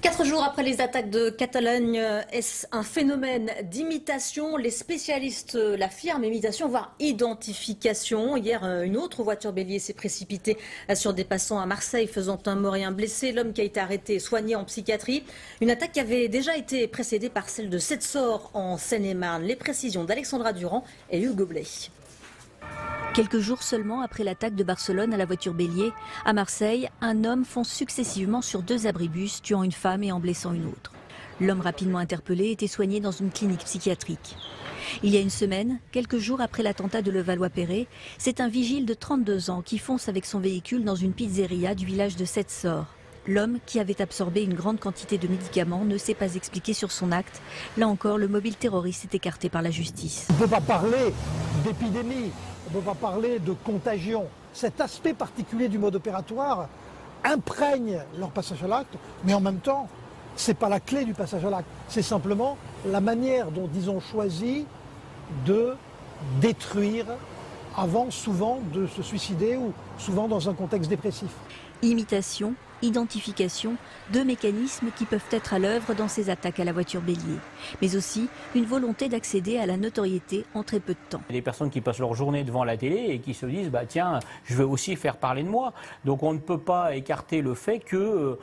4 jours après les attaques de Catalogne, est-ce un phénomène d'imitation? Les spécialistes l'affirment, imitation voire identification. Hier, une autre voiture bélier s'est précipitée sur des passants à Marseille, faisant un mort et un blessé. L'homme qui a été arrêté est soigné en psychiatrie. Une attaque qui avait déjà été précédée par celle de Sept-Sors en Seine-et-Marne. Les précisions d'Alexandra Durand et Hugues Goblet. Quelques jours seulement après l'attaque de Barcelone à la voiture bélier, à Marseille, un homme fonce successivement sur 2 abribus, tuant une femme et en blessant une autre. L'homme rapidement interpellé était soigné dans une clinique psychiatrique. Il y a une semaine, quelques jours après l'attentat de Levallois-Perret, c'est un vigile de 32 ans qui fonce avec son véhicule dans une pizzeria du village de Sept-Sors. L'homme, qui avait absorbé une grande quantité de médicaments, ne s'est pas expliqué sur son acte. Là encore, le mobile terroriste est écarté par la justice. On ne peut pas parler d'épidémie, on ne peut pas parler de contagion. Cet aspect particulier du mode opératoire imprègne leur passage à l'acte, mais en même temps, ce n'est pas la clé du passage à l'acte. C'est simplement la manière dont ils ont choisi de détruire avant souvent de se suicider ou souvent dans un contexte dépressif. Imitation, identification, 2 mécanismes qui peuvent être à l'œuvre dans ces attaques à la voiture bélier. Mais aussi une volonté d'accéder à la notoriété en très peu de temps. Il y a des personnes qui passent leur journée devant la télé et qui se disent bah, tiens, je veux aussi faire parler de moi. Donc on ne peut pas écarter le fait que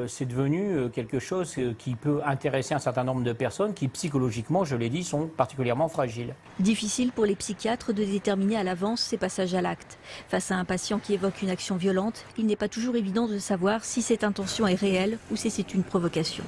c'est devenu quelque chose qui peut intéresser un certain nombre de personnes qui psychologiquement, je l'ai dit, sont particulièrement fragiles. Difficile pour les psychiatres de déterminer à l'avance ces passages à l'acte. Face à un patient qui évoque une action violente, il n'est pas toujours évident de savoir si cette intention est réelle ou si c'est une provocation.